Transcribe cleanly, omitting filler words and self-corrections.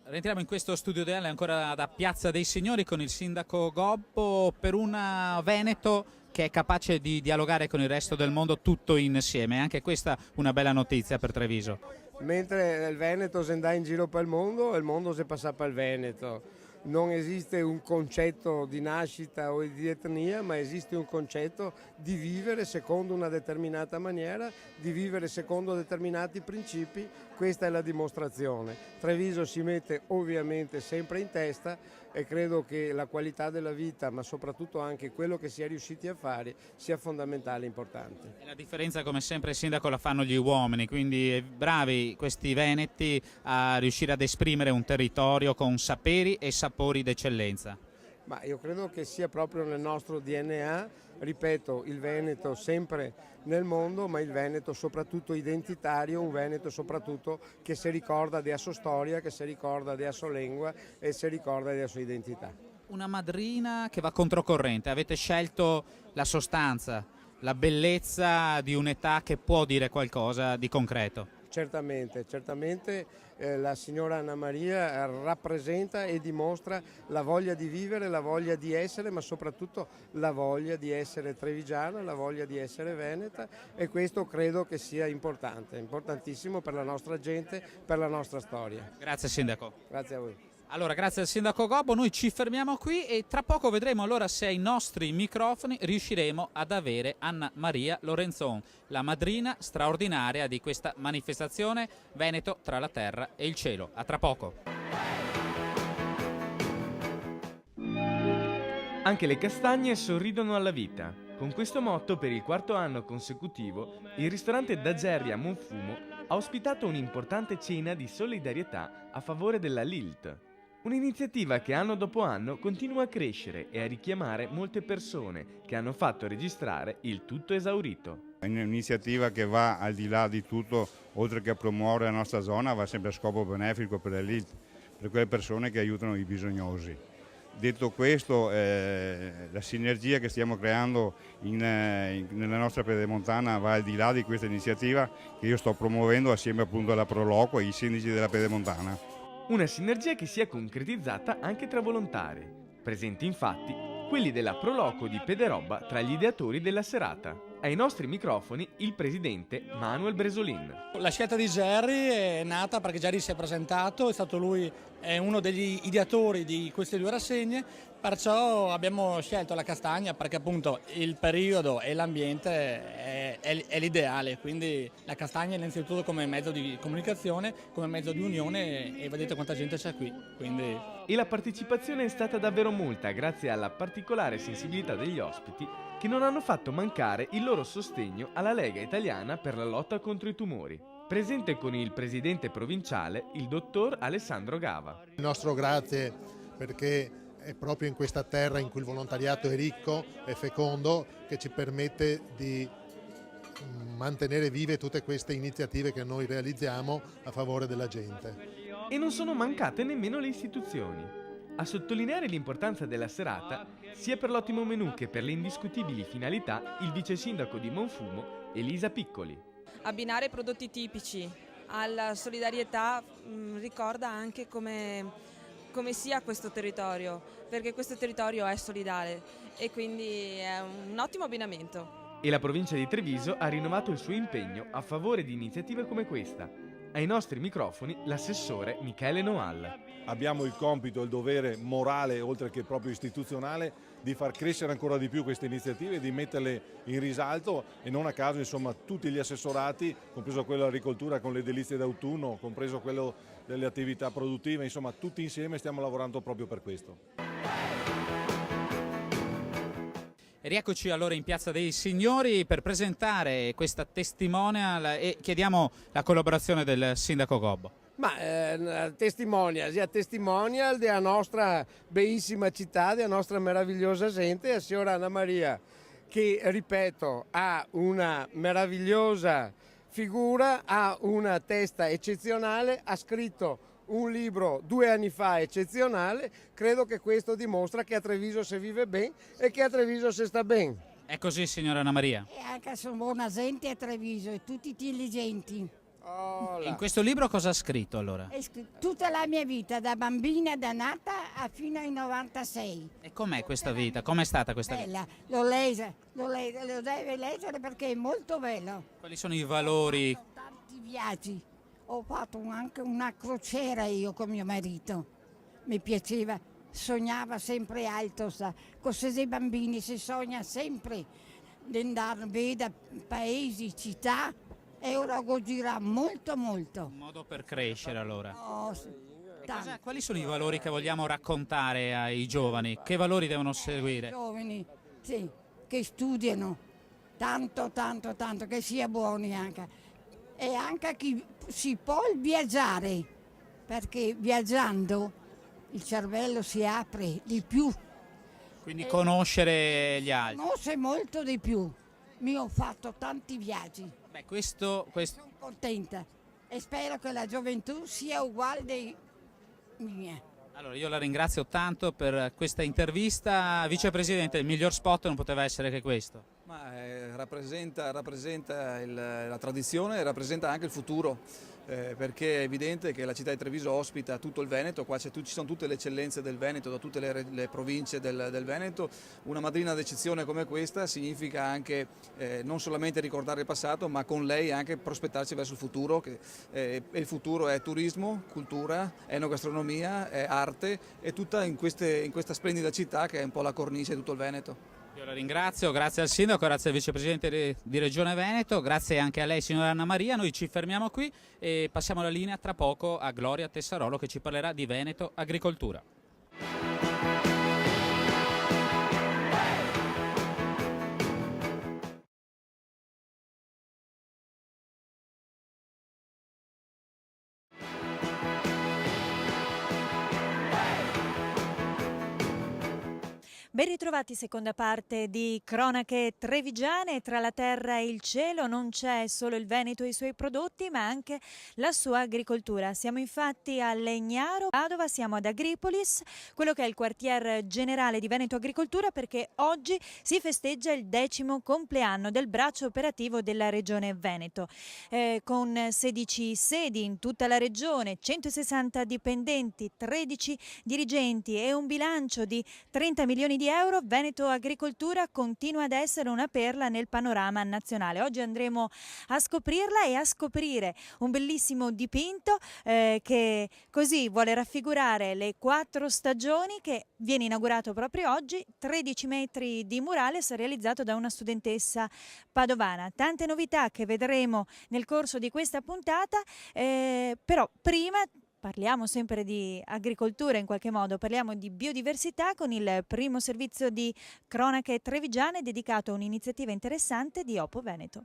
Rientriamo in questo studio ideale ancora da Piazza dei Signori con il sindaco Gobbo per un Veneto che è capace di dialogare con il resto del mondo tutto insieme. Anche questa una bella notizia per Treviso. Mentre il Veneto si andà in giro per il mondo si passa per il Veneto. Non esiste un concetto di nascita o di etnia, ma esiste un concetto di vivere secondo una determinata maniera, di vivere secondo determinati principi. Questa è la dimostrazione. Treviso si mette ovviamente sempre in testa e credo che la qualità della vita, ma soprattutto anche quello che si è riusciti a fare, sia fondamentale e importante. La differenza, come sempre, il sindaco la fanno gli uomini, quindi bravi questi veneti a riuscire ad esprimere un territorio con saperi e sapori d'eccellenza. Ma io credo che sia proprio nel nostro DNA, ripeto, il Veneto sempre nel mondo, ma il Veneto soprattutto identitario, un Veneto soprattutto che si ricorda della sua storia, che si ricorda della sua lingua e si ricorda della sua identità. Una madrina che va controcorrente, avete scelto la sostanza, la bellezza di un'età che può dire qualcosa di concreto. Certamente la signora Anna Maria rappresenta e dimostra la voglia di vivere, la voglia di essere, ma soprattutto la voglia di essere trevigiana, la voglia di essere veneta e questo credo che sia importante, importantissimo per la nostra gente, per la nostra storia. Grazie sindaco. Grazie a voi. Allora, grazie al sindaco Gobbo, noi ci fermiamo qui e tra poco vedremo allora se ai nostri microfoni riusciremo ad avere Anna Maria Lorenzon, la madrina straordinaria di questa manifestazione Veneto tra la terra e il cielo. A tra poco. Anche le castagne sorridono alla vita. Con questo motto, per il quarto anno consecutivo, il ristorante Da Gerri a Monfumo ha ospitato un'importante cena di solidarietà a favore della Lilt. Un'iniziativa che anno dopo anno continua a crescere e a richiamare molte persone che hanno fatto registrare il tutto esaurito. È un'iniziativa che va al di là di tutto, oltre che a promuovere la nostra zona, va sempre a scopo benefico per la Lilt, per quelle persone che aiutano i bisognosi. Detto questo, la sinergia che stiamo creando nella nostra Pedemontana va al di là di questa iniziativa che io sto promuovendo assieme appunto alla Proloco e ai sindaci della Pedemontana. Una sinergia che si è concretizzata anche tra volontari. Presenti infatti quelli della Proloco di Pederobba tra gli ideatori della serata. Ai nostri microfoni il presidente Manuel Bresolin. La scelta di Gerry è nata perché Gerry si è presentato, è stato lui uno degli ideatori di queste due rassegne, perciò abbiamo scelto la castagna perché appunto il periodo e l'ambiente è l'ideale, quindi la castagna innanzitutto come mezzo di comunicazione, come mezzo di unione e vedete quanta gente c'è qui. Quindi... E la partecipazione è stata davvero molta grazie alla particolare sensibilità degli ospiti che non hanno fatto mancare il loro sostegno alla Lega Italiana per la lotta contro i tumori. Presente con il presidente provinciale, il dottor Alessandro Gava. Il nostro grazie perché è proprio in questa terra in cui il volontariato è ricco e fecondo che ci permette di mantenere vive tutte queste iniziative che noi realizziamo a favore della gente. E non sono mancate nemmeno le istituzioni. A sottolineare l'importanza della serata, sia per l'ottimo menù che per le indiscutibili finalità, il vice sindaco di Monfumo, Elisa Piccoli. Abbinare prodotti tipici alla solidarietà ricorda anche come sia questo territorio, perché questo territorio è solidale e quindi è un ottimo abbinamento. E la provincia di Treviso ha rinnovato il suo impegno a favore di iniziative come questa. Ai nostri microfoni l'assessore Michele Noal. Abbiamo il compito e il dovere morale, oltre che proprio istituzionale, di far crescere ancora di più queste iniziative, di metterle in risalto e non a caso insomma tutti gli assessorati, compreso quello dell'agricoltura con le delizie d'autunno, compreso quello delle attività produttive, insomma tutti insieme stiamo lavorando proprio per questo. Rieccoci allora in Piazza dei Signori per presentare questa testimonial e chiediamo la collaborazione del sindaco Gobbo. Ma testimonial della nostra bellissima città, della nostra meravigliosa gente, la signora Anna Maria, che ripeto ha una meravigliosa figura, ha una testa eccezionale, ha scritto un libro 2 anni fa eccezionale, credo che questo dimostra che a Treviso si vive bene e che a Treviso si sta bene. È così signora Anna Maria? E anche sono buona gente a Treviso e tutti intelligenti. Oh, là. In questo libro cosa ha scritto allora? È scritto tutta la mia vita, da bambina, da nata fino ai 96. E com'è questa vita? Com'è stata questa vita? Bella, lo deve leggere perché è molto bello. Quali sono i valori? Ho fatto tanti viaggi, ho fatto anche una crociera io con mio marito, mi piaceva, sognava sempre alto, con questi bambini si sogna sempre di andare a vedere paesi, città, e ora girare molto. Un modo per crescere allora. Oh, Quali sono i valori che vogliamo raccontare ai giovani? Che valori devono seguire? giovani, sì, che studiano tanto, che sia buoni anche. E anche chi si può viaggiare, perché viaggiando il cervello si apre di più. Quindi conoscere gli altri. Conosce molto di più. Mi ho fatto tanti viaggi. Beh, questo Sono contenta e spero che la gioventù sia uguale dei miei. Allora, io la ringrazio tanto per questa intervista. Vicepresidente, il miglior spot non poteva essere che questo. Ma rappresenta la tradizione e rappresenta anche il futuro, perché è evidente che la città di Treviso ospita tutto il Veneto, qua ci sono tutte le eccellenze del Veneto, da tutte le province del Veneto. Una madrina d'eccezione come questa significa anche non solamente ricordare il passato, ma con lei anche prospettarci verso il futuro, e il futuro è turismo, cultura, enogastronomia, è arte, e tutta in questa splendida città che è un po' la cornice di tutto il Veneto. Io la ringrazio, grazie al Sindaco, grazie al Vicepresidente di Regione Veneto, grazie anche a lei signora Anna Maria. Noi ci fermiamo qui e passiamo la linea tra poco a Gloria Tessarolo che ci parlerà di Veneto Agricoltura. Ben ritrovati, seconda parte di Cronache Trevigiane. Tra la terra e il cielo non c'è solo il Veneto e i suoi prodotti, ma anche la sua agricoltura. Siamo infatti a Legnaro, Padova, siamo ad Agripolis, quello che è il quartier generale di Veneto Agricoltura, perché oggi si festeggia il 10° compleanno del braccio operativo della Regione Veneto. Con 16 sedi in tutta la regione, 160 dipendenti, 13 dirigenti e un bilancio di 30 milioni di euro, Veneto Agricoltura continua ad essere una perla nel panorama nazionale. Oggi andremo a scoprirla e a scoprire un bellissimo dipinto che così vuole raffigurare le 4 stagioni, che viene inaugurato proprio oggi, 13 metri di murales realizzato da una studentessa padovana. Tante novità che vedremo nel corso di questa puntata, però prima parliamo sempre di agricoltura, in qualche modo parliamo di biodiversità con il primo servizio di Cronache Trevigiane dedicato a un'iniziativa interessante di Oppo Veneto.